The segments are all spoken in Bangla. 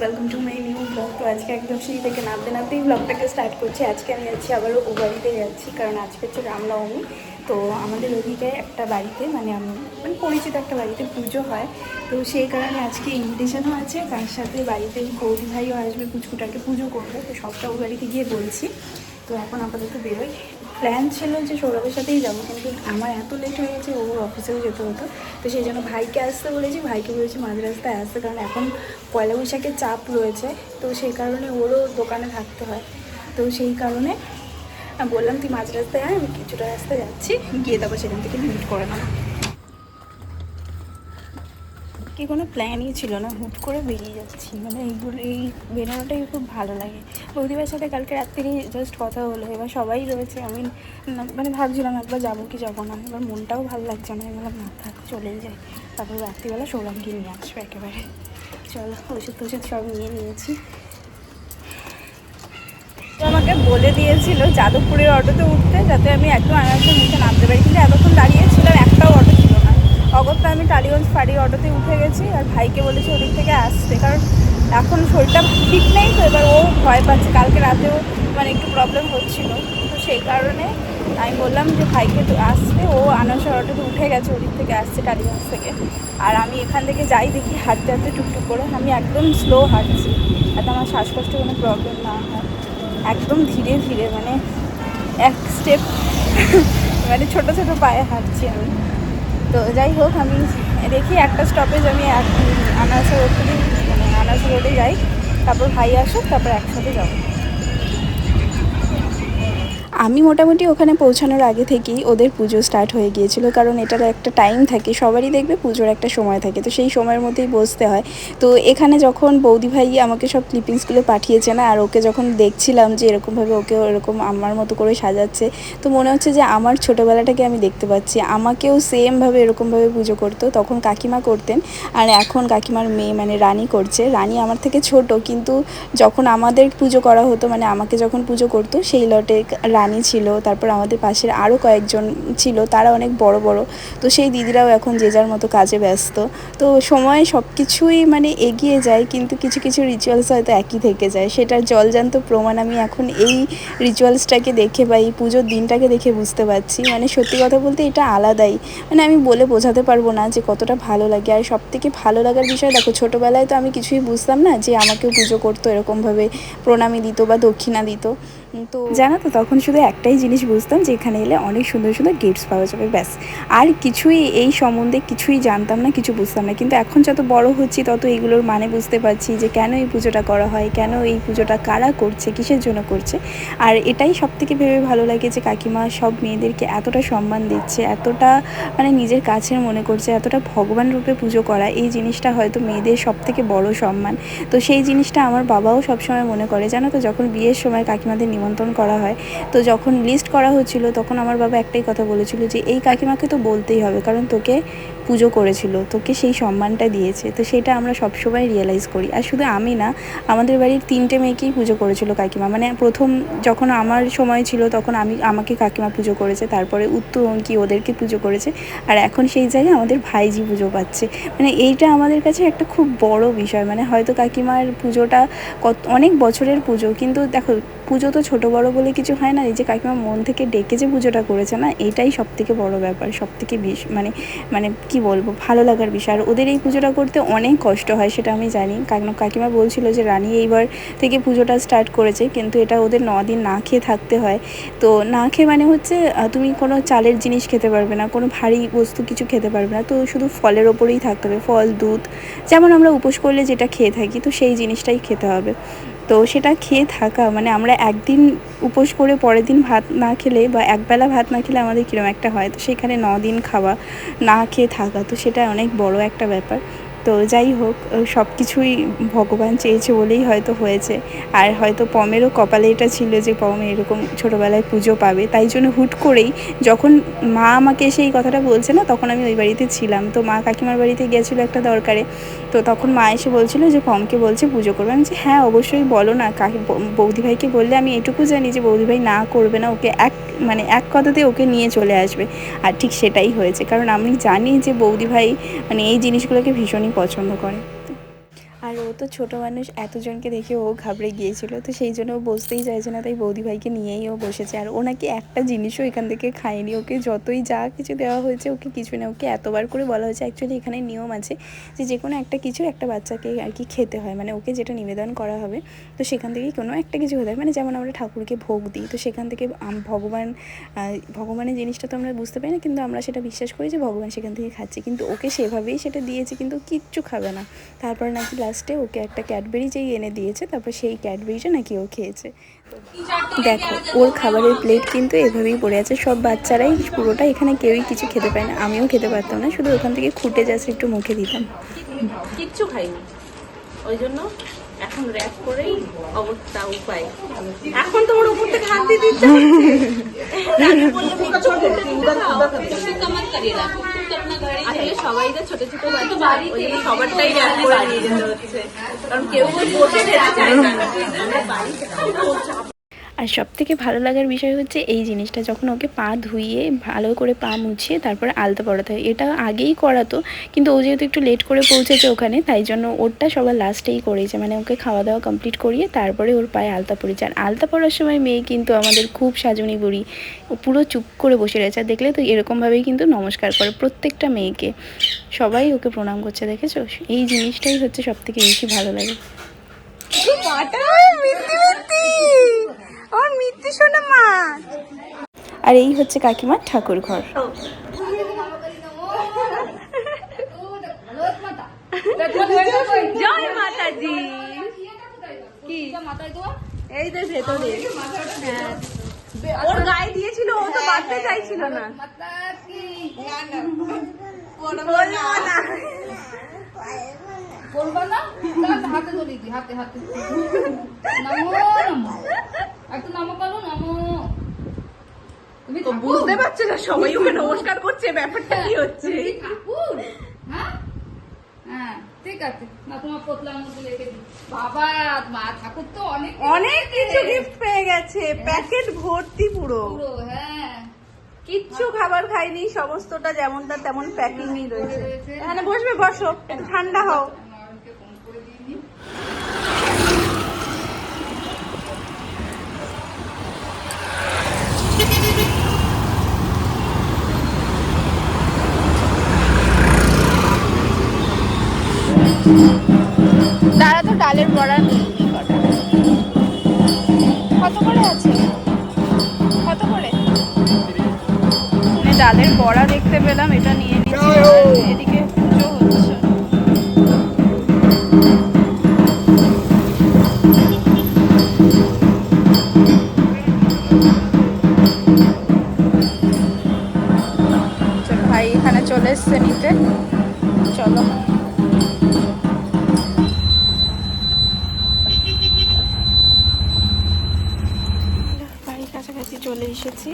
Welcome to my new blog. তো আজকে একদম সিঁড়ি থেকে নামতে নামতেই ব্লগটাকে স্টার্ট করছি। আজকে আমি যাচ্ছি আবারও ও বাড়িতে যাচ্ছি, কারণ আজকে হচ্ছে রামনবমী। তো আমাদের ওদিকে একটা বাড়িতে মানে পরিচিত একটা বাড়িতে পুজো হয়। তো সেই কারণে আজকে ইনভিটেশনও আছে, তার সাথে বাড়িতে বৌদি ভাইও আসবে, পুচকুটাকে পুজো করবে। তো সবটা ও বাড়িতে গিয়ে বলছি। তো এখন আপাতত বেরোই। প্ল্যান ছিল যে সৌরভের সাথেই যাবো, কিন্তু আমার এত লেট হয়ে গেছে, ওর অফিসেও যেতে হতো। তো সেই জন্য ভাইকে আসতে বলেছি, ভাইকে বলেছি মাঝ রাস্তায় আসতে, কারণ এখন পয়লা বৈশাখের চাপ রয়েছে। তো সেই কারণে ওরও দোকানে থাকতে হয়। তো সেই কারণে বললাম তুই মাঝ রাস্তায় আয়, আমি কিছুটা রাস্তায় যাচ্ছি, গিয়ে তারপর সেখান থেকে মিট করে নেব। কি কোনো প্ল্যানই ছিল না, হুট করে বেরিয়ে যাচ্ছি। মানে এই বেরোনোটাই খুব ভালো লাগে। বৌদিবার সাথে কালকে রাত্রি জাস্ট কথা হলো, এবার সবাই রয়েছে। আমি মানে ভাবছিলাম একবার যাবো কি যাবো না, এবার মনটাও ভালো লাগছে না। এবার না থাক, চলেই যায়। তারপর রাত্রিবেলা সৌরভকে নিয়ে আসবে একেবারে। চলো, ওষুধ টষুধ সব নিয়ে নিয়েছি। তো আমাকে বলে দিয়েছিল যাদবপুরের অটোতে উঠতে, যাতে আমি একদম আনারসের মুখে নামতে পারি, কিন্তু এতক্ষণ দাঁড়িয়েছিলাম, একটাও অটো ছিল না। অগত্যা আমি টালিগঞ্জ ফাঁড়ির অটোতে উঠে গেছি, আর ভাইকে বলেছি ওদিক থেকে আসতে, কারণ এখন শরীরটা ঠিক নেই। তো এবার ও ভয় পাচ্ছে, কালকে রাতেও মানে একটু প্রবলেম হচ্ছিল। তো সেই কারণে আমি বললাম যে ভাইকে তো আসতে, ও আনারসের অটোতে উঠে গেছে, ওদিক থেকে আসছে টালিগঞ্জ থেকে। আর আমি এখান থেকে যাই দেখি হাঁটতে হাঁটতে টুকটুক করে, আমি একদম স্লো হাঁটছি, যাতে আমার শ্বাসকষ্টে কোনো প্রবলেম না হয়। একদম ধীরে ধীরে, মানে এক স্টেপ মানে ছোটো ছোটো পায়ে হাঁটছি আমি। তো যাই হোক, আমি দেখি একটা স্টপেজ আমি আনারসা রোড থেকে, মানে আনারসা রোডে যাই, তারপর ভাই আসুক, তারপর একসাথে যাবো। আমি মোটামুটি ওখানে পৌঁছানোর আগে থেকেই ওদের পুজো স্টার্ট হয়ে গিয়েছিল, কারণ এটার একটা টাইম থাকে, সবারই দেখবে পুজোর একটা সময় থাকে, তো সেই সময়ের মধ্যেই বসতে হয়। তো এখানে যখন বৌদি ভাই আমাকে সব ক্লিপিংসগুলো পাঠিয়েছে না, আর ওকে যখন দেখছিলাম যে এরকমভাবে ওকে এরকম আমার মতো করে সাজাচ্ছে, তো মনে হচ্ছে যে আমার ছোটোবেলাটাকে আমি দেখতে পাচ্ছি। আমাকেও সেমভাবে এরকমভাবে পুজো করতো, তখন কাকিমা করতেন, আর এখন কাকিমার মেয়ে মানে রানী করছে। রানী আমার থেকে ছোট, কিন্তু যখন আমাদের পুজো করা হতো, মানে আমাকে যখন পুজো করতো, সেই লটে রানী ছিল। তারপর আমাদের পাশের আরও কয়েকজন ছিল, তারা অনেক বড় বড়। তো সেই দিদিরাও এখন যে যার মতো কাজে ব্যস্ত। তো সময়ে সব কিছুই মানে এগিয়ে যায়, কিন্তু কিছু কিছু রিচুয়ালস হয়তো একই থেকে যায়। সেটার জলজান্ত প্রমাণ আমি এখন এই রিচুয়ালসটাকে দেখে বা এই পুজোর দিনটাকে দেখে বুঝতে পারছি। মানে সত্যি কথা বলতে এটা আলাদাই, মানে আমি বলে বোঝাতে পারবো না যে কতটা ভালো লাগে। আর সবথেকে ভালো লাগার বিষয়, দেখো ছোটোবেলায় তো আমি কিছুই বুঝতাম না যে আমাকেও পুজো করতো, এরকমভাবে প্রণামী দিত বা দক্ষিণা দিত। তো জানো তো, তখন শুধু একটাই জিনিস বুঝতাম যে এখানে এলে অনেক সুন্দর সুন্দর গিফটস পাওয়া যাবে, ব্যাস। আর কিছুই এই সম্বন্ধে কিছুই জানতাম না, কিছু বুঝতাম না। কিন্তু এখন যত বড় হচ্ছি, তত এইগুলোর মানে বুঝতে পারছি যে কেন এই পুজোটা করা হয়, কেন এই পুজোটা কারা করছে, কিসের জন্য করছে। আর এটাই সবথেকে ভেবে ভালো লাগে যে কাকিমা সব মেয়েদেরকে এতটা সম্মান দিচ্ছে, এতটা মানে নিজের কাছের মনে করছে, এতটা ভগবান রূপে পুজো করা, এই জিনিসটা হয়তো মেয়েদের সবথেকে বড় সম্মান। তো সেই জিনিসটা আমার বাবাও সবসময় মনে করে। জানো তো, যখন বিয়ের সময় কাকিমাদের নিমন্ত্রণ করা হয়, তো যখন লিস্ট করা হচ্ছিল, তখন আমার বাবা একটাই কথা বলেছিল যে এই কাকিমাকে তো বলতেই হবে, কারণ তোকে পুজো করেছিল, তোকে সেই সম্মানটা দিয়েছে। তো সেটা আমরা সবসময় রিয়েলাইজ করি। আর শুধু আমি না, আমাদের বাড়ির 3টে মেয়েকেই পুজো করেছিল কাকিমা। মানে প্রথম যখন আমার সময় ছিল, তখন আমাকে কাকিমা পুজো করেছে, তারপরে উত্তর অঙ্কি ওদেরকে পুজো করেছে, আর এখন সেই জায়গায় আমাদের ভাইজি পুজো পাচ্ছে। মানে এইটা আমাদের কাছে একটা খুব বড় বিষয়। মানে হয়তো কাকিমার পুজোটা অনেক বছরের পুজো, কিন্তু দেখো পুজো তো ছোটো বড়ো বলে কিছু হয় না। এই যে কাকিমা মন থেকে ডেকে যে পুজোটা করেছে না, এটাই সবথেকে বড় ব্যাপার, সবথেকে মানে মানে কি বলবো, ভালো লাগার বিষয়। আর ওদের এই পুজোটা করতে অনেক কষ্ট হয়, সেটা আমি জানি। কাকিমা বলছিল যে রানী এইবার থেকে পুজোটা স্টার্ট করেছে, কিন্তু এটা ওদের 9 দিন না খেয়ে থাকতে হয়। তো না খেয়ে মানে হচ্ছে তুমি কোনো চালের জিনিস খেতে পারবে না, কোনো ভারী বস্তু কিছু খেতে পারবে না, তো শুধু ফলের ওপরেই থাকতে হবে, ফল দুধ, যেমন আমরা উপোস করলে যেটা খেয়ে থাকি, তো সেই জিনিসটাই খেতে হবে। তো সেটা খেয়ে থাকা মানে আমরা একদিন উপোস করে পরের দিন ভাত না খেলে বা একবেলা ভাত না খেলে আমাদের কীরকম একটা হয়, তো সেখানে 9 দিন খাওয়া, না খেয়ে থাকা, তো সেটা অনেক বড় একটা ব্যাপার। তো যাই হোক, সব কিছুই ভগবান চেয়েছে বলেই হয়তো হয়েছে। আর হয়তো পমেরও কপালে এটা ছিল যে পম এরকম ছোটোবেলায় পুজো পাবে, তাই জন্য হুট করেই যখন মা আমাকে এসে এই কথাটা বলছে না, তখন আমি ওই বাড়িতে ছিলাম। তো মা কাকিমার বাড়িতে গিয়েছিলো একটা দরকারে। তো তখন মা এসে বলছিল যে পমকে বলছে পুজো করবে। আমি যে হ্যাঁ অবশ্যই, বলো না। বৌদিভাইকে বললে আমি এটুকু জানি যে বৌদিভাই না করবে না, ওকে এক কথাতে ওকে নিয়ে চলে আসবে। আর ঠিক সেটাই হয়েছে, কারণ আমি জানি যে বৌদিভাই মানে এই জিনিসগুলোকে ভীষণই পছন্দ করে। আর ও তো ছোট মানুষ, এতজনকে দেখে ও ঘাবড়ে গিয়েছিল, তো সেই জন্য ও বসতেই চাইছে না, তাই বৌদিভাইকে নিয়েই ও বসেছে। আর ও নাকি একটা জিনিসও এখান থেকে খায়নি, ওকে যতই যা কিছু দেওয়া হয়েছে ওকে কিছু না, ওকে এতবার করে বলা হয়েছে। অ্যাকচুয়ালি এখানে নিয়ম আছে যে কোনো একটা কিছু একটা বাচ্চাকে আর কি খেতে হয়, মানে ওকে যেটা নিবেদন করা হবে তো সেখান থেকেই কোনো একটা কিছু হতে হয়। মানে যেমন আমরা ঠাকুরকে ভোগ দিই, তো সেখান থেকে ভগবানের জিনিসটা তো আমরা বুঝতে পারি না, কিন্তু আমরা সেটা বিশ্বাস করি যে ভগবান সেখান থেকে খাচ্ছে, কিন্তু ওকে সেভাবেই সেটা দিয়েছে, কিন্তু কিচ্ছু খাবে না। তারপর নাকি লাস্টে ওকে একটা ক্যাডবেরি যেই এনে দিয়েছে, তারপর সেই ক্যাডবেরিটা নাকি ও খেয়েছে। দেখো ওর খাবারের প্লেট কিন্তু এভাবেই পড়ে আছে, সব বাচ্চারাই পুরোটা, এখানে কেউই কিছু খেতে পায় না, আমিও খেতে পারতাম না, শুধু ওখান থেকে খুঁটে জাস্ট একটু মুখে দিতাম। কিচ্ছু খাইনি, ওই জন্য এখন র্যাপ করেই অবস্থা উপায়। এখন তোমার উপর থেকে হাত দিয়ে দিচ্ছে। আসলে সবাই যে ছোট ছোট বাচ্চা, ওই জন্য সবারটাই র্যাপ করে নিয়ে যেতে হচ্ছে, কারণ কেউ বসে খেতে চায় না। আর সবথেকে ভালো লাগার বিষয় হচ্ছে এই জিনিসটা, যখন ওকে পা ধুইয়ে ভালো করে পা মুছিয়ে তারপরে আলতা পরাতে হয়। এটা আগেই করাতো, কিন্তু ও যেহেতু একটু লেট করে পৌঁছেছে ওখানে, তাই জন্য ওরটা সবার লাস্টেই করেছে, মানে ওকে খাওয়া দাওয়া কমপ্লিট করিয়ে তারপরে ওর পায়ে আলতা পরেছে। আর আলতা পরার সময় মেয়ে কিন্তু আমাদের খুব সাজুনি বুড়ি, ও পুরো চুপ করে বসে রয়েছে। আর দেখলে তো এরকমভাবেই কিন্তু নমস্কার করে প্রত্যেকটা মেয়েকে, সবাই ওকে প্রণাম করছে, দেখেছো? এই জিনিসটাই হচ্ছে সবথেকে বেশি ভালো লাগে। আর এই হচ্ছে কাকিমার ঠাকুর ঘর। জয় মাতাজি। কি এই যে ভেতরে ওর গায়ে দিয়েছিল, ও তো বাঁধতে চাইছিল না। বলবো না, হাতে ধরি, হাতে হাতে নমো নমো, একটু নমো করো, নমো। তুমি বুঝতে পারছো না, সবাই ওকে নমস্কার করছে, ব্যাপারটা কি হচ্ছে? ঠাকুর, হ্যাঁ হ্যাঁ ঠিক আছে না, তোমার পোতলার মধ্যে রেখে দিই। বাবা মা ঠাকুর তো অনেক অনেক কিছু গিফট পেয়ে গেছে, প্যাকেট ভর্তি পুরো। হ্যাঁ কিচ্ছু খাবার খাইনি, সমস্তটা যেমনটা তেমন প্যাকিংই রয়েছে। এখানে বসবে, বসো, ঠান্ডা হও। ফোন করে দিয়ে দিই। তারা তো ডালের বড়া নিয়ে কত করে আছে, কত করে? মানে ডালের বড়া দেখতে পেলাম, এটা নিয়ে নিচ্ছি। এদিকে পুজো হচ্ছে। চলো ভাই এখানে চলে এসছে নিতে, চলো। বাড়ির কাছাকাছি চলে এসেছি,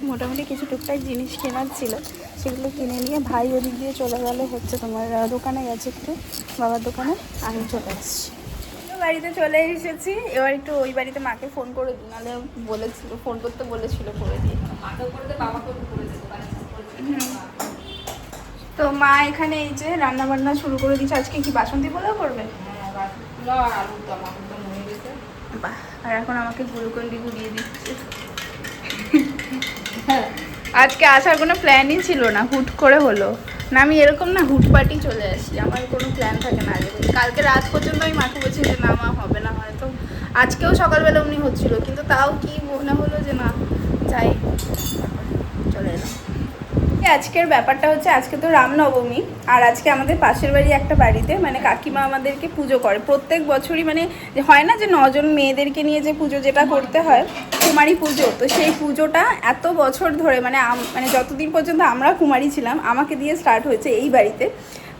মোটামুটি কিছু টুকটাক জিনিস কেনার ছিল, সেগুলো কিনে নিয়ে ভাই ওদিক দিয়ে চলে গেল, হচ্ছে তোমার দোকানে গেছে একটু, বাবার দোকানে, আমি চলে এসেছি। বাড়িতে চলে এসেছি, এবার একটু ওই বাড়িতে মাকে ফোন করে দিই, নাহলে বলেছিল ফোন করতে বলেছিল, করে দিয়ে। মাকেও করে দে, বাবাকেও করে দিতে পারি। তো মা এখানে এই যে রান্না বান্না শুরু করে দিচ্ছে। আজকে কি বাসন্তী পোলাও করবে? হ্যাঁ আর আলু দম, আলু দম হয়ে গেছে। বাহ, আর এখন আমাকে গ্লুকন্ডি গুলিয়ে দিচ্ছে। আজকে আসার কোনো প্ল্যানই ছিল না, হুট করে হলো না। আমি এরকম না, হুটপাটি চলে আসি, আমার কোনো প্ল্যান থাকে না আগে থেকে। কালকে রাত পর্যন্ত আমি মাকে বলছি যে না মা হবে না, হয়তো আজকেও সকালবেলা উনি হচ্ছিল, কিন্তু তাও কি মনে হলো যে না যাই, চলে এলাম। আজকের ব্যাপারটা হচ্ছে, আজকে তো রামনবমী, আর আজকে আমাদের পাশের বাড়ি একটা বাড়িতে মানে কাকিমা আমাদেরকে পুজো করে প্রত্যেক বছরই, মানে হয় না যে 9 জন মেয়েদেরকে নিয়ে যে পুজো যেটা করতে হয়, কুমারী পুজো, তো সেই পুজোটা এত বছর ধরে মানে মানে যতদিন পর্যন্ত আমরা কুমারী ছিলাম আমাকে দিয়ে স্টার্ট হয়েছে এই বাড়িতে।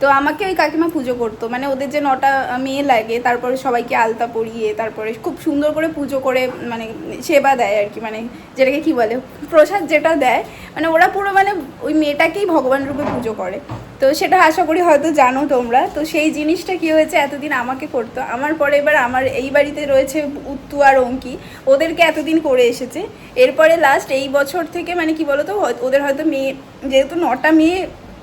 তো আমাকে ওই কাকিমা পুজো করতো, মানে ওদের যে 9টা মেয়ে লাগে, তারপরে সবাইকে আলতা পরিয়ে তারপরে খুব সুন্দর করে পুজো করে, মানে সেবা দেয় আর কি, মানে যেটাকে কি বলে প্রসাদ যেটা দেয়, মানে ওরা পুরো মানে ওই মেয়েটাকেই ভগবান রূপে পুজো করে। তো সেটা আশা করি হয়তো জানো তোমরা। তো সেই জিনিসটা কি হয়েছে, এতদিন আমাকে করতো, আমার পরে এবার আমার এই বাড়িতে রয়েছে উত্তু আর অঙ্কি, ওদেরকে এতদিন করে এসেছে। এরপরে লাস্ট এই বছর থেকে মানে কি বলতো, ওদের হয়তো মেয়ে যেহেতু 9টা মেয়ে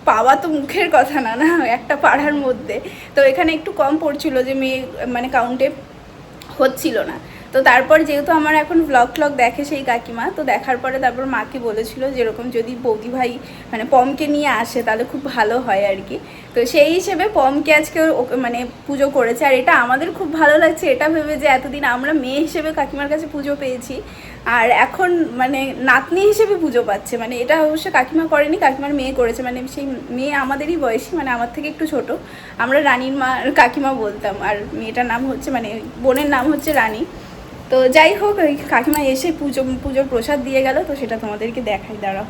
পাওয়া তো মুখের কথা না, না একটা পাড়ার মধ্যে। তো এখানে একটু কম পড়ছিল, যে মেয়ে মানে কাউন্টে হচ্ছিল না। তো তারপর যেহেতু আমার এখন ব্লগ দেখে সেই কাকিমা, তো দেখার পরে তারপর মাকে বলেছিল যেরকম যদি বৌদি ভাই মানে পমকে নিয়ে আসে তাহলে খুব ভালো হয় আর কি। তো সেই হিসেবে পমকে আজকে মানে পুজো করেছে। আর এটা আমাদের খুব ভালো লাগছে এটা ভেবে যে এতদিন আমরা মেয়ে হিসেবে কাকিমার কাছে পুজো পেয়েছি, আর এখন মানে নাতনি হিসেবে পুজো পাচ্ছে। মানে এটা অবশ্য কাকিমা করেনি, কাকিমার মেয়ে করেছে। মানে সেই মেয়ে আমাদেরই বয়সী, মানে আমার থেকে একটু ছোট। আমরা রানীর মা কাকিমা বলতাম, আর মেয়েটার নাম হচ্ছে মানে বোনের নাম হচ্ছে রানী। তো যাই হোক, ওই কাকিমা এসে পুজোর প্রসাদ দিয়ে গেল, তো সেটা তোমাদেরকে দেখাই, দাঁড়াও।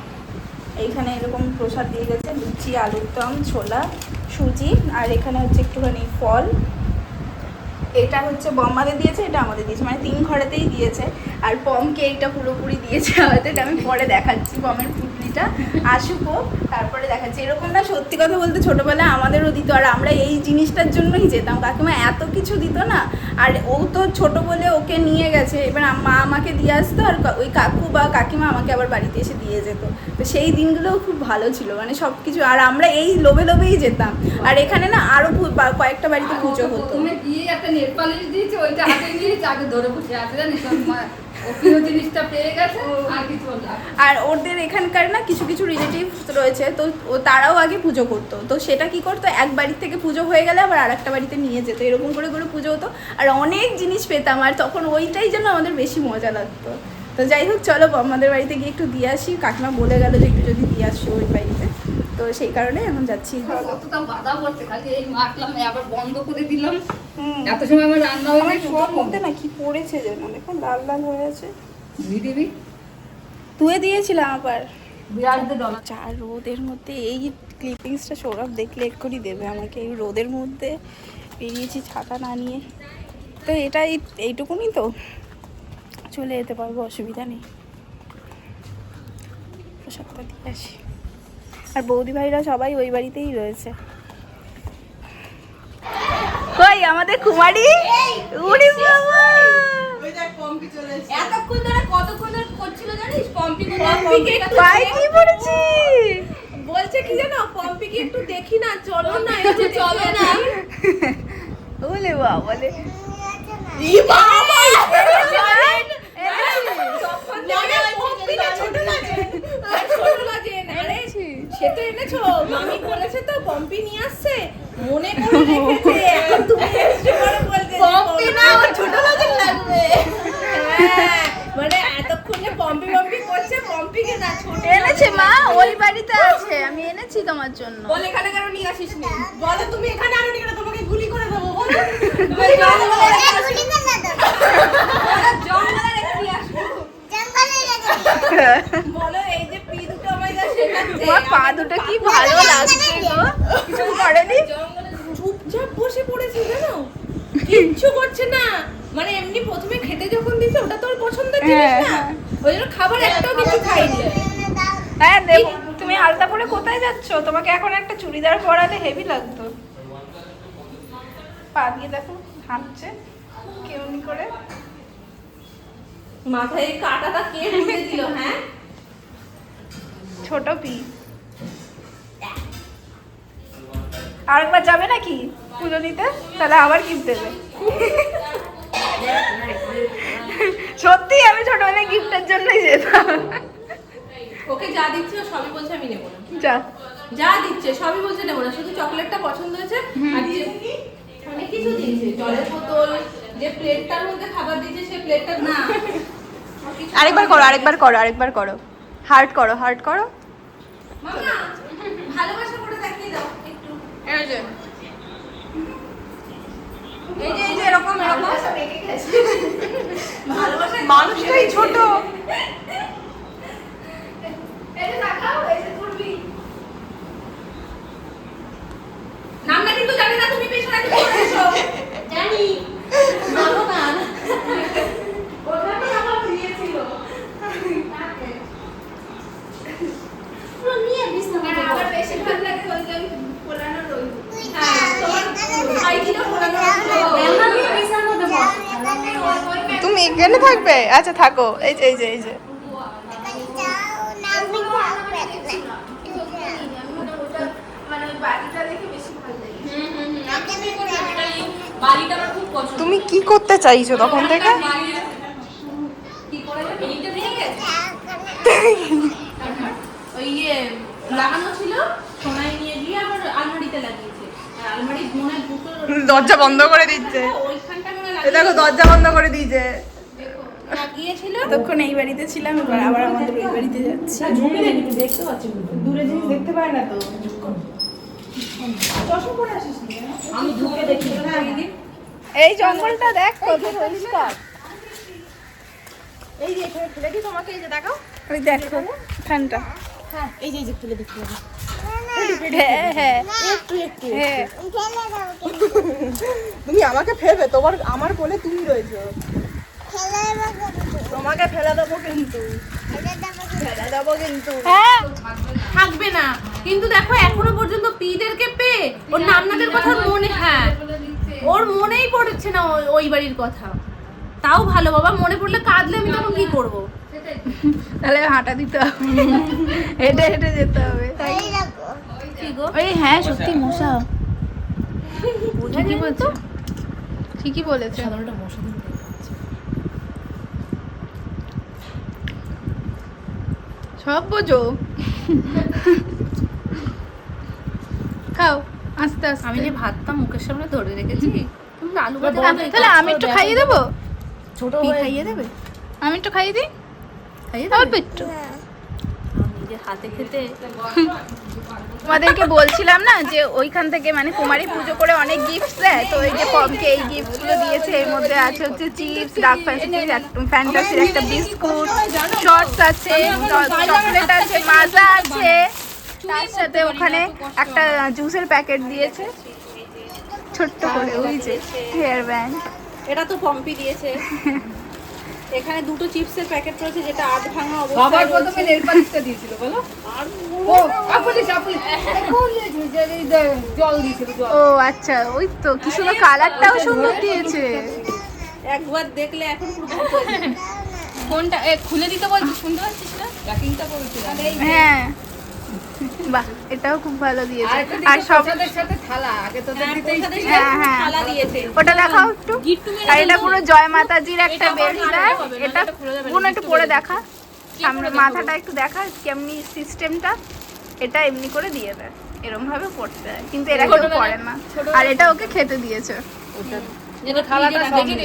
এইখানে এরকম প্রসাদ দিয়ে গেছে, লুচি, আলুর দম, ছোলা, সুজি, আর এখানে হচ্ছে একটুখানি ফল। এটা হচ্ছে বম্মাদের দিয়েছে, এটা আমাদের দিয়েছে, মানে 3 ঘরেতেই দিয়েছে। আর পমকে এইটা পুরোপুরি দিয়েছে হয়তো, এটা আমি পরে দেখাচ্ছি পমের পুটলিটা আসুকো, তারপরে দেখাচ্ছি। এরকম না, সত্যি কথা বলতে ছোটোবেলায় আমাদেরও দিত, আর আমরা এই জিনিসটার জন্যই যেতাম। কাকিমা এত কিছু দিত না, আর ও তো ছোট বলে ওকে নিয়ে গেছে, এবার মা আমাকে দিয়ে আসতো, আর ওই কাকু বা কাকিমা আমাকে আবার বাড়িতে এসে দিয়ে যেত। তো সেই দিনগুলোও খুব ভালো ছিল, মানে সব কিছু। আর আমরা এই লোভেই যেতাম। আর এখানে না আরও কয়েকটা বাড়িতে পুজো হতো। তুমি গিয়ে একটা নেল পালিশ দিয়েছে, ওইটা হাতে নিয়ে আগে ধরে বসে আছে, জানিস ও প্রিয় জিনিসটা পেয়ে গেছে, আর কিছু না। আর ওদের এখানকার না কিছু কিছু রিলেটিভস রয়েছে, তো তারাও আগে পুজো করতো। তো সেটা কি করতো, এক বাড়ির থেকে পুজো হয়ে গেলে আবার আর একটা বাড়িতে নিয়ে যেত, এরকম করে পুজো হতো। আর অনেক জিনিস পেতাম, আর তখন ওইটাই যেন আমাদের বেশি মজা লাগতো। তো যাই হোক, চলো আমাদের বাড়িতে গিয়ে একটু দিয়ে আসি। কাকিমা বলে গেল যে একটু যদি দিয়ে আসি ওই বাড়িতে, তো সেই কারণে এখন যাচ্ছি। কতটা বাধা পড়ছে, খালি এই মাখলাম আবার বন্ধ করে দিলাম। এত সময় আমার রান্না হয়ে গেছে, সব মধ্যে না কি পড়েছে যেন, দেখো লাল লাল হয়ে আছে। ধুই দিবি, ধুয়ে দিয়েছিলাম আবার। বিরাট ডলার। যা রোদের মধ্যে এই ক্লিপিংসটা সৌরভ দেখলে এক্ষুনি দেবে আমাকে। এই রোদের মধ্যে বেরিয়েছি ছাতা না নিয়ে। তো এটা এইটুকুনি তো চলে যেতে পারবো, অসুবিধা নেই। প্রসাদটা দিয়ে আসি। আর বৌদি ভাইরা সবাই ওই বাড়িতেই রয়েছে। কই আমাদের কুমারী? উড়ি বাবা, এতক্ষণ ধরে কতক্ষণ ধরে করছিল জানিস? পম্পিকে পায়ে কি পড়েছি? বলছে কি জানো, পম্পিকে একটু দেখি না, চলো না, একটু চলো না। ওলে বাবা, বলে ই বাবা, সেটা এনেছো, মামি বলেছে তো পম্পি নিয়ে আসছে, মনে করে রেখেছে। এখন তুমি এসে করে বলতে পম্পি না, ও ছোট লাজের লাগবে। হ্যাঁ, মানে এতক্ষণে পম্পি করছে, পম্পিকে না ছোট এনেছে মা, ওই বাড়িতে আছে, আমি এনেছি তোমার জন্য। বল এখানে কেন নিয়ে আসিস নি? বলো তুমি এখানে আনো নি কেন? তোমাকে গুলি করে দেবো। বলো জঙ্গলে রেখে দিয়ে আসবো। বলো এই যে পি দুটো আমার কাছে, তোমার পা দুটো কি ভালো লাগছে গো, কিছু করেনি? চুপচাপ বসে পড়েছে জানো, কিচ্ছু করছে না। মানে এমনি প্রথমে খেতে যখন দিছে, ওটা তোর পছন্দের জিনিস না, ওই জন্য খাবার একটাও কিছু খাইনি। হ্যাঁ দেবো। তুমি আলতা পরে কোথায় যাচ্ছ? তোমাকে এখন একটা চুড়িদার পরালে হেভি লাগতো। পা দিয়ে দেখো হাঁটছে কেমনি করে। মাথায় এই কাঁটাটা কে ঢুকে দিল? হ্যাঁ, ছোট পি। আরেকবার যাবে নাকি পুজো দিতে? তাহলে আবার গিফট দেবে। সত্যি আমি ছোটবেলায় গিফটের জন্যই যেতাম। ওকে যা দিচ্ছে ও সবই বলছে আমি নেবো না। যা যা দিচ্ছে সবই বলছে নেবো না, শুধু চকলেটটা পছন্দ হয়েছে। আর অনেক কিছু দিয়েছে, জলের বোতল, যে প্লেটটার মধ্যে খাবার দিয়েছে সেই প্লেটটা না। আরেকবার করো। হার্ট করো। মামা ভালোবাসা করে দেখিয়ে দাও একটু। এই যে এরকম ভালোবাসা মানুষটাই ছোট। নামটা কিন্তু জানি না, তুমি পেছনে জানি জানো না। ওখানে আমার দিয়েছিল পুরো নিয়ে বিছানা। আমার বেশি ভালো লাগে ওই যে পোলানো রই। হ্যাঁ, তোমার আইডিটা পোলানো রই। আমি বিছানা দেব। তুমি এখানে থাকবে? আচ্ছা থাকো। এই যে বাড়িটা দেখে বেশি ভালো লাগে। বাড়িটা আমার খুব পছন্দ। তুমি কি করতে চাইছো তখন থেকে? কি করে এইটা ভেঙে গেছে? ওই লাগানো ছিল, সোনায় নিয়ে গিয়ে আবার আলমারিতে লাগিয়েছে। আর আলমারির মনে হয় দুটো দরজা বন্ধ করে দিচ্ছে। ওইখানটা মনে এ দেখো দরজা বন্ধ করে দিয়েছে। লাগিয়েছিল। এতক্ষণ এই বাড়িতে ছিলাম, এবার আবার আমাদের ওই বাড়িতে যাচ্ছি। ঝুঁকি দেখি দেখতে পাচ্ছি, দূরে জিনিস দেখতে পায় না তো। চশমা পরে আসিস না? আমি ঢুকে দেখি না দিদি। এই জঙ্গলটা দেখ কত পরিষ্কার। এই যে এখানে খুলে দিই তোমাকে, এই যে দেখাও। ওই দেখো এখানটা। হ্যাঁ এই যে খুলে দেখতে হবে। হ্যাঁ হ্যাঁ একটু একটু হ্যাঁ। তুমি আমাকে ফেলবে, তোমার আমার কোলে তুমি রয়েছো। তোমাকে ফেলে দেবো কিন্তু, ফেলে দেবো কিন্তু। হ্যাঁ থাকবে না কিন্তু দেখো এখনো পর্যন্ত পিদেরকে পেয়ে ওর নামনাদের কথা মনে, হ্যাঁ ওর মনেই পড়ছে না ওই বাড়ির কথা। তাও ভালো বাবা, মনে পড়লে কাঁদলে আমি তখন কি করব? তাহলে হাঁটা দিতে হবে, হেঁটে হেঁটে যেতে হবে। কি গো? এই হ্যাঁ সত্যি মশা। ঠিকই বলছো, ঠিকই বলেছো। সব বোঝো। খাও আস্তে আস্তে। আমি যে ভাতটা মুখের সামনে ধরে রেখেছি, তুমি আলু ভাজা তাহলে আমি একটু খাইয়ে দেবো। ছোট খাইয়ে দেবে? আমি একটু খাইয়ে দিই, খাইয়ে অল্প একটু। নিজের হাতে খেতে তোমাদেরকে বলছিলাম না যে ওইখান থেকে মানে কুমারী পুজো করে অনেক গিফট দেয়, তো ওই যে পমকে এই গিফটগুলো দিয়েছে। এর মধ্যে আছে হচ্ছে চিপস, ডার্ক ফ্যান্টাসির একটা বিস্কুট, শর্টস আছে, চকলেট আছে, মাজা আছে, তার সাথে ওখানে একটা জুসের প্যাকেট দিয়েছে ছোট্ট করে, ওই যে হেয়ার ব্যান্ড। এটা তো পম্পি দিয়েছে। এখানে দুটো চিপসের প্যাকেট রয়েছে, যেটা আধ ভাঙা বাবার অবস্থায় প্রথমে নেল পালিশটা দিয়েছিল বলো? ও আপুলিশ জল দিয়েছিল, জল। ও আচ্ছা, ওই তো কি সুন্দর কালারটাও সুন্দর দিয়েছে। একবার দেখলে এখন পুরো ভূত হয়ে যাবে। ফোনটা খুলে দিতে বলছি, শুনতে পাচ্ছিস না? প্যাকিংটা করেছিল। হ্যাঁ বাহ, এটাও খুব ভালো দিয়েছে। আর আর সব প্রসাদের সাথে থালা আগে তো হ্যাঁ, দিতেই প্রসাদের ছিল। সাথে হ্যাঁ, হ্যাঁ। থালা দিয়েছে। ওটা দেখাও একটু। গিট্টু মেরে আর এটা দিল। পুরো জয় মাতাজির একটা এটা বেলটা। ভালো হবে, এটা নাহলে খুলে যাবে না, পুরো একটু পরে দেখা, সামনে করে মাথাটা একটু দেখা কেমনি সিস্টেমটা। এটা এমনি করে দিয়ে দেয়, এরকম ভাবে পড়তে হয়, কিন্তু এরা কেউ পড়ে না। আর এটা ওকে খেতে দিয়েছে যেটা থালাটা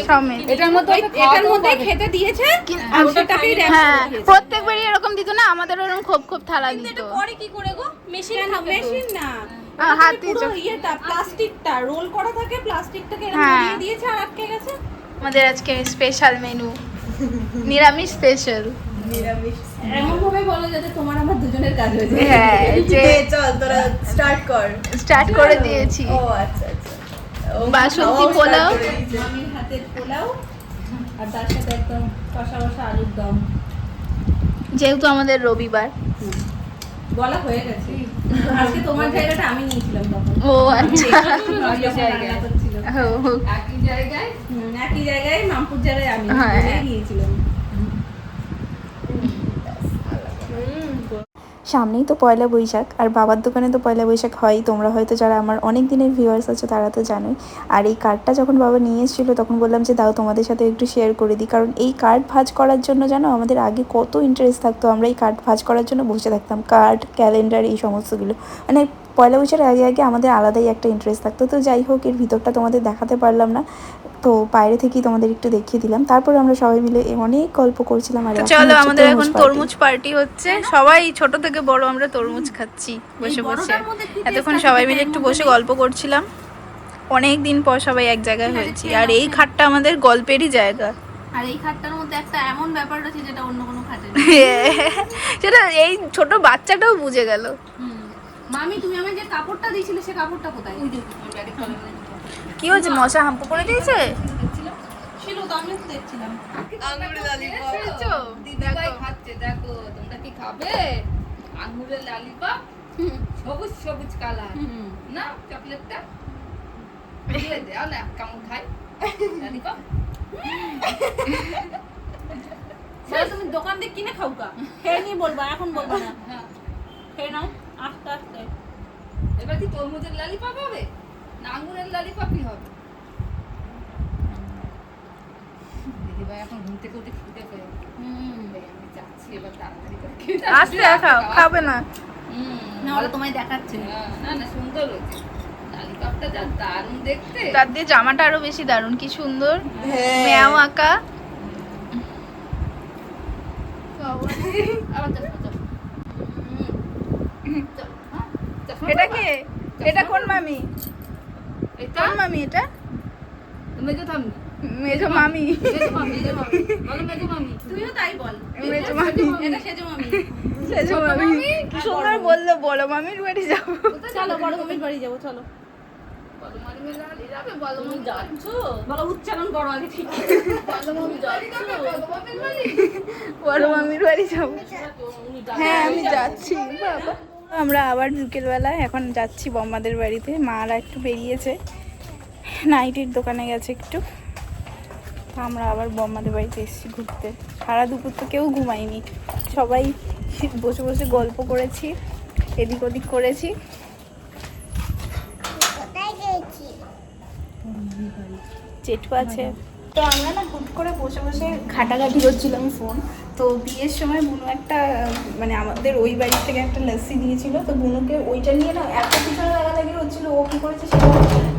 সমেত। এটার মধ্যে ওকে এটার খাওয়াতেও মধ্যে পাবে। খেতে দিয়েছে। কিন্তু- আর ওটাকেই wrap করে হ্যাঁ দিয়েছে। প্রত্যেকবারই এরকম দিত না, আমাদের ওরকম খোপ খোপ থালা দিত। পরে কি করে গো? মেশিন থাকে, মেশিন না, হাতি পুরো ইয়েটা প্লাস্টিকটা রোল করা থাকে, প্লাস্টিকটাকে এরকম হ্যাঁ। দিয়ে দিয়েছে আর আটকে গেছে। আমাদের আজকে স্পেশাল মেনু, নিরামিষ স্পেশাল। এমন ভাবে বলো যাতে তোমার আমার দুজনের কাজ হয়ে যায়। হ্যাঁ যে চল তোরা স্টার্ট কর। স্টার্ট করে দিয়েছি। ও আচ্ছা আচ্ছা। বাসন্তী পোলাও, মামির হাতের পোলাও আর তার সাথে একদম কষা কষা আলুর দম। যেহেতু আমাদের রবিবার। বলা হয়ে গেছে, আজকে তোমার জায়গাটা আমি নিয়েছিলাম তখন। ও আচ্ছা, আমি যখন রান্না করছিলাম। ও, একই জায়গায় একই জায়গায় মামপুর জায়গায় আমি হ্যাঁ, হ্যাঁ। নিয়েছিলাম। সামনেই তো পয়লা বৈশাখ, আর বাবার দোকানে তো পয়লা বৈশাখ হয়ই। তোমরা হয়তো যারা আমার অনেক দিনের ভিউয়ার্স আছে তারা তো জানোই। আর এই কার্ডটা যখন বাবা নিয়ে এসেছিলো তখন বললাম যে দাও তোমাদের সাথে একটু শেয়ার করে দিই, কারণ এই কার্ড ভাঁজ করার জন্য জানো আমাদের আগে কত ইন্টারেস্ট থাকতো। আমরা এই কার্ড ভাঁজ করার জন্য বসে থাকতাম, কার্ড, ক্যালেন্ডার, এই সমস্তগুলো। মানে পয়লা বৈশাখের আগে আগে আমাদের আলাদাই একটা ইন্টারেস্ট থাকতো। তো যাই হোক, এর ভিতরটা তোমাদের দেখাতে পারলাম না, তো বাইরে থেকেই তোমাদের একটু দেখিয়ে দিলাম। তারপর আমরা সবাই মিলে অনেক গল্প করছিলাম। আর চলো, আমাদের এখন তরমুজ পার্টি হচ্ছে। সবাই ছোট থেকে বড় আমরা তরমুজ খাচ্ছি বসে বসে। এতক্ষণ সবাই মিলে একটু বসে গল্প করছিলাম। অনেক দিন পর সবাই এক জায়গায় হয়েছি। আর এই খাটটা আমাদের গল্পেরই জায়গা। আর এই খাটটার মধ্যে একটা এমন ব্যাপার রয়েছে যেটা অন্য কোনো খাটে নেই। সেটা এই ছোট বাচ্চাটাও বুঝে গেল। মামি তুমি আমায় যে কাপড়টা দিয়েছিলে সে কাপড়টা কোথায়? ওই যে ব্যাগের তলায় কি হয়েছে, মশা হাম্পু করে দিয়েছে? ছিল তো, আমি তো দেখছিলাম। আঙুরের ললিপপ দিদিভাই খাচ্ছে, দেখো তোমরা কি খাবে? আঙুরের ললিপপ, সবুজ সবুজ কালার না চকলেটটা দিয়ে দাও না, কেমন খাই ললিপপ। সেটা তুমি দোকান থেকে কিনে খাও কা, খেয়ে নিয়ে বলবা, এখন বলবা না। খেয়ে নাও আস্তে আস্তে। এবার কি তরমুজের লালিপাপ হবে না আঙ্গুরের লালিপাপই হবে? দিদিভাই এখন ঘুম থেকে উঠে খিদে পেয়ে আমি যাচ্ছি এবার তাড়াতাড়ি করে খেতে। আস্তে খাও, খাবে না। না ওরা তোমায় দেখাচ্ছে। না না সুন্দর হয়েছে লালিপাপটা, যা দারুণ দেখতে। তার দিয়ে জামাটা আরো বেশি দারুণ, কি সুন্দর হ্যাঁ। ম্যাও আঁকা। আবার চল চল। চল, হ্যাঁ? চল, এটা কে? এটা কোন মামি? এটা কোন মামি এটা? মেজো থামি। মেজো মামি। মেজো মামি, মেজো মামি। বলো মেজো মামি। তুইও তাই বল। মেজো মামি। এটা সেজো মামি। সেজো মামি। কি সুন্দর বললো, বড় মামির বাড়ি যাবো। চলো বড় মামির বাড়ি যাবো চলো। বড় মামি লালি যাবে, বড় মামি যাচ্ছো? বলো উচ্চারণ করো আগে ঠিক। বড় মামি যাচ্ছো? বড় মামির বাড়ি? বড় মামির বাড়ি যাবো। হ্যাঁ আমি যাচ্ছি বাবা। আমরা আবার বিকেলবেলা এখন যাচ্ছি বম্মাদের বাড়িতে। মারা একটু বেরিয়েছে, নাইটির দোকানে গেছে একটু। তো আমরা আবার বম্মাদের বাড়িতে এসেছি ঘুরতে। সারা দুপুর তো কেউ ঘুমায়নি, সবাই বসে বসে গল্প করেছি, এদিক ওদিক করেছি। জেঠু আছে। তো আমরা না হুট করে বসে বসে ঘাটাঘাটি করছিলাম ফোন। তো বিয়ের সময় বুনু একটা মানে আমাদের ওই বাড়ি থেকে একটা লস্যি দিয়েছিল। তো বুনুকে ওইটা নিয়ে না এত পিছনে লাগালাগি হচ্ছিলো। ও কী করেছে সেটা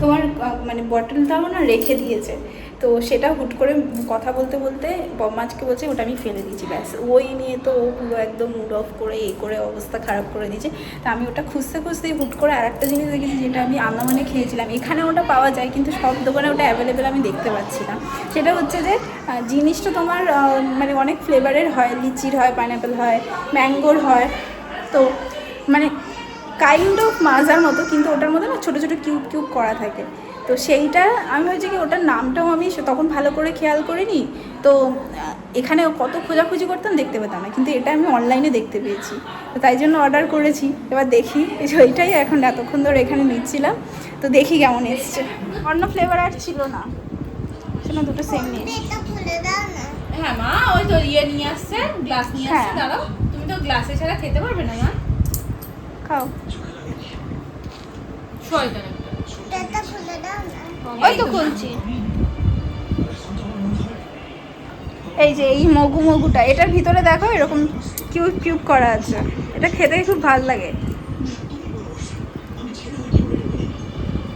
তোমার মানে বটলটাও না রেখে দিয়েছে। তো সেটা হুট করে কথা বলতে বলতে বম্মাজকে বলছে ওটা আমি ফেলে দিয়েছি। ব্যাস ওই নিয়ে তো ও পুরো একদম মুড অফ করে করে অবস্থা খারাপ করে দিয়েছে। তো আমি ওটা খুঁজতে খুঁজতেই হুট করে আর একটা জিনিস দেখেছি, যেটা আমি আন্দামানে খেয়েছিলাম। এখানে ওটা পাওয়া যায় কিন্তু সব দোকানে ওটা অ্যাভেলেবেল আমি দেখতে পাচ্ছি না। সেটা হচ্ছে যে জিনিসটা তোমার মানে অনেক ফ্লেভারের হয়, লিচির হয়, পাইনাপেল হয়, ম্যাঙ্গোর হয়। তো মানে কাইন্ড অফ মাজার মতো, কিন্তু ওটার মধ্যে না ছোটো ছোটো কিউব কিউব করা থাকে। তো সেইটা আমি হচ্ছে কি ওটার নামটাও আমি তখন ভালো করে খেয়াল করিনি। তো এখানে কত খোঁজাখুঁজি করতাম দেখতে পেতাম না, কিন্তু এটা আমি অনলাইনে দেখতে পেয়েছি। তো তাই জন্য অর্ডার করেছি। এবার দেখি ওইটাই এখন এতক্ষণ ধরে এখানে নিচ্ছিলাম। তো দেখি কেমন এসছে। অন্য ফ্লেভার আর ছিল না, সেটা দুটো সেম নিয়ে। হ্যাঁ মা ওই তো ইয়ে নিয়ে আসছে, গ্লাস নিয়ে আসছে। হ্যাঁ। দাঁড়াও, তুমি তো গ্লাসে ছাড়া খেতে পারবে না মা। খাও। শয়তান একটা। ওই তো খুলছি। এই যে এই মগু মগুটা, এটার ভিতরে দেখো এরকম কিউব কিউব করা আছে। এটা খেতে খুব ভালো লাগে।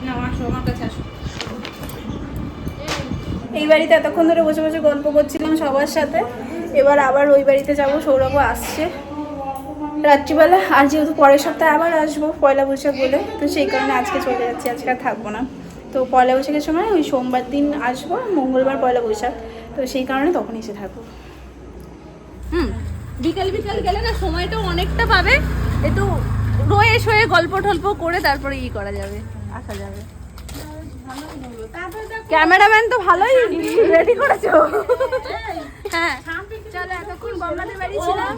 না আসো আমার কাছে আসো। এই বাড়িতে এতক্ষণ ধরে বসে বসে গল্প করছিলাম সবার সাথে। এবার আবার ওই বাড়িতে যাবো, সৌরভও আসছে রাত্রিবেলা। আর যেহেতু পরের সপ্তাহে আবার আসবো পয়লা বৈশাখ বলে, তো সেই কারণে আজকে চলে যাচ্ছি, আজকে আর থাকবো না। তো পয়লা বৈশাখের সময় ওই সোমবার দিন আসবো, মঙ্গলবার পয়লা বৈশাখ। তো সেই কারণে তখন এসে থাকবো। বিকাল বিকাল গেলে না সময়টাও অনেকটা পাবে, একটু রয়ে শয়ে গল্প টল্প করে তারপরে ই করা যাবে, আসা যাবে। ক্যামেরাম্যান তো ভালোই রেডি করেছো। হ্যাঁ চলো, এতক্ষণ বম্মাদের বাড়ি ছিলাম।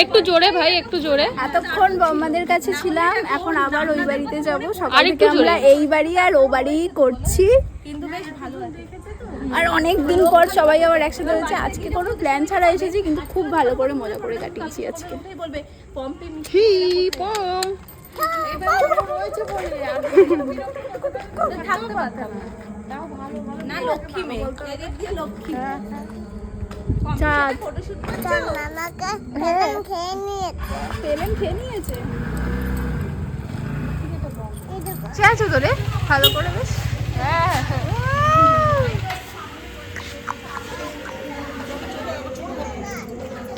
একটু জোরে ভাই, একটু জোরে। এতক্ষণ বম্মাদের কাছে ছিলাম, এখন আবার ওই বাড়িতে যাবো। সকাল থেকে আমরা এই বাড়ি আর ও বাড়ি করছি, কিন্তু বেশ ভালো আছে। আর অনেক দিন পর সবাই আবার একসাথে হয়েছে। আজকে কোনো প্ল্যান ছাড়া এসেছি, কিন্তু খুব ভালো করে মজা করে কাটিয়েছি আজকে। বলবে পম্পি পম থাকতে পারতাম না, লক্ষ্মী মেয়ে এদের দিয়ে লক্ষ্মী। চাঁদ ফটোশুট পেলেন খেয়ে নিয়েছে। সে আছো তো রে, ভালো করে বেশ। হ্যাঁ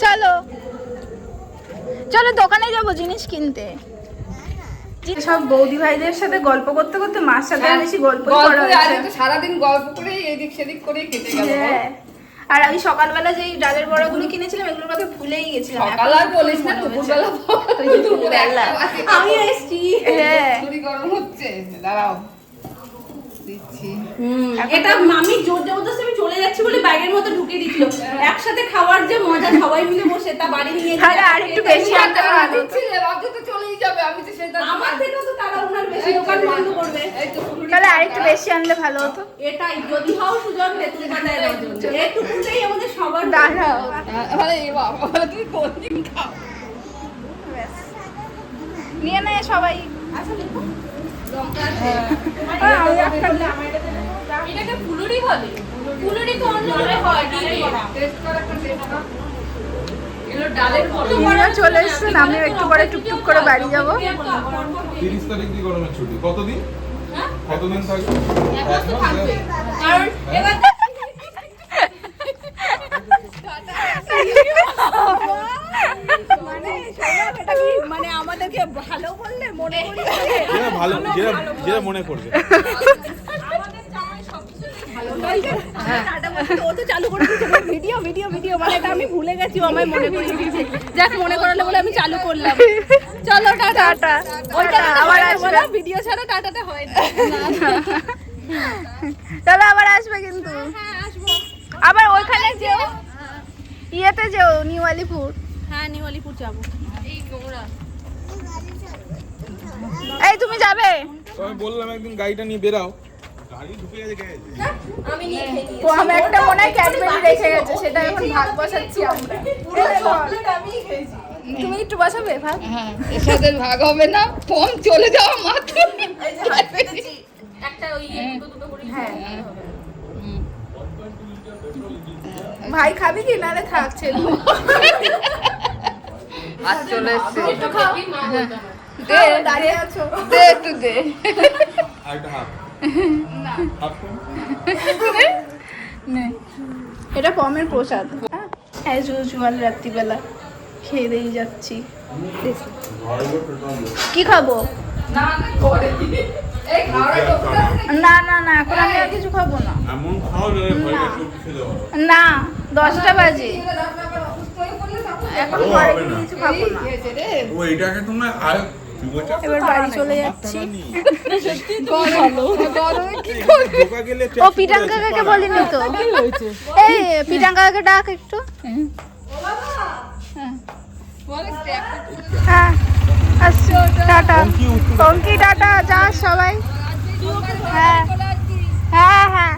চলো চলো দোকানে যাবো জিনিস কিনতে। সব বৌদি ভাইদের সাথে গল্প করতে করতে মার সাথে বেশি গল্প করা হয়েছে। সারাদিন গল্প করে এদিক সেদিক করে কেটে গেল। হ্যাঁ, আর আমি সকালবেলা যেই ডালের বড়াগুলো কিনেছিলাম এগুলোর কথা ভুলেই গেছিলাম। সকাল আর বলিস না, দুপুরবেলা দুপুরবেলা আমি এসছি। হ্যাঁ শরীর গরম হচ্ছে, দাঁড়াও দিচ্ছি। এটা মামি জোর জবরদস্তি আমি চলে যাচ্ছি বলে ব্যাগের মধ্যে ঢুকিয়ে দিচ্ছিল। একসাথে খাওয়ার যে মজা, সবাই মিলে বসে তা বাড়ি নিয়ে তাহলে আর একটু বেশি আনতে পারবো। রাজ্য তো চলেই যাবে, আমি তো সেটা আমার থেকে তো তারা ওনার বেশি দোকান বন্ধ করবে। এই তো তাহলে আর একটু বেশি আনলে ভালো হতো। এটাই যদি হাও সুযোগ তেতুল পাতায় রজন এইটুকুটাই আমাদের সবার। দাঁড়াও আরে বাবা তুমি কোন দিন খাও। নিয়ে নেয় সবাই লঙ্কা আছে। এটাকে ফুলুরি বলে? ফুলুরি তো অন্য করে হয়, ডিমে। টেস্ট কর একটা, টেস্ট কর। এগুলো ডালের মতো। দিদিরা চলে এসেছেন, আমিও একটু পরে টুকটুক করে বাড়ি যাব। 30 তারিখ দিয়ে গরমের ছুটি কতদিন? হ্যাঁ? কতদিন থাকবে? এক মাস তো থাকবে। কারণ এবার মানে আমাদেরকে ভালো বললে মনে করি যেটা ভালো, যেটা মনে করবে। ও তো চালু করে দিয়েছে ভিডিও ভিডিও ভিডিও, মানে এটা আমি ভুলে গেছি, ও আমায় মনে করিয়ে দিয়েছে। যাক, মনে করালে বলে আমি চালু করলাম। চলো টাটা। ওইটা আবার আসবে, ভিডিও ছাড়া টাটাতে হয় না। চলো আবার আসবে কিন্তু। আবার ওইখানে যেও, ইয়েতে যেও, নিউ আলিপুর। হ্যাঁ, নিউ আলিপুর যাবো। এই নোংরা। এই তুমি যাবে? তো আমি বললাম একদিন গাড়িটা নিয়ে বেরাও, গাড়ি ঢুকে গেছে গ্যারেজে। আমি নিয়ে খেয়ে নিয়েছি। ও আমার একটা মনে হয় ক্যাডবেরি রেখে গেছে, সেটা এখন ভাগ বসাচ্ছি আমরা। আমিই খেয়েছি। তুমি একটু বসাবে ভাগ? হ্যাঁ, এর সাথে ভাগ হবে না, পম চলে যাওয়া মাত্র। একটা ওই দুটো করে হ্যাঁ। ভাই খাবি কি? নালে থাক ছেলে। আর চলে এসছে। একটু খাও। দে, দাঁড়িয়ে আছো। দে একটু দে। আর একটা হাফ। হাফ কোন? নে। এটা পমের প্রসাদ। অ্যাজ ইউজুয়াল রাত্রিবেলা খেয়ে দিয়ে যাচ্ছি। কি খাবো? না, না, করে। এই খাওয়ার লোকটা না না না, এখন আমি আর কিছু খাবো না। এমন খাও যে ভয়টা চোখ খেলে হবে। না, 10টা বাজে, অসুস্থ হয়ে পড়লে তখন এখন ও ঘরে হবে গিয়ে না। কিছু খাবো না। খেয়েছে রে। ও এটাকে তোমরা আর এবার বাড়ি চলে যাচ্ছি। গরমে কি করবে? ঢোকা গেলে ও পিটাং কাকাকে বলিনি তো। এই পিটাং কাকাকে ডাক একটু। বলে step হ্যাঁ, আসছো, টাটা। পঙ্কি টাটা, যা সবাই। হ্যাঁ হ্যাঁ হ্যাঁ।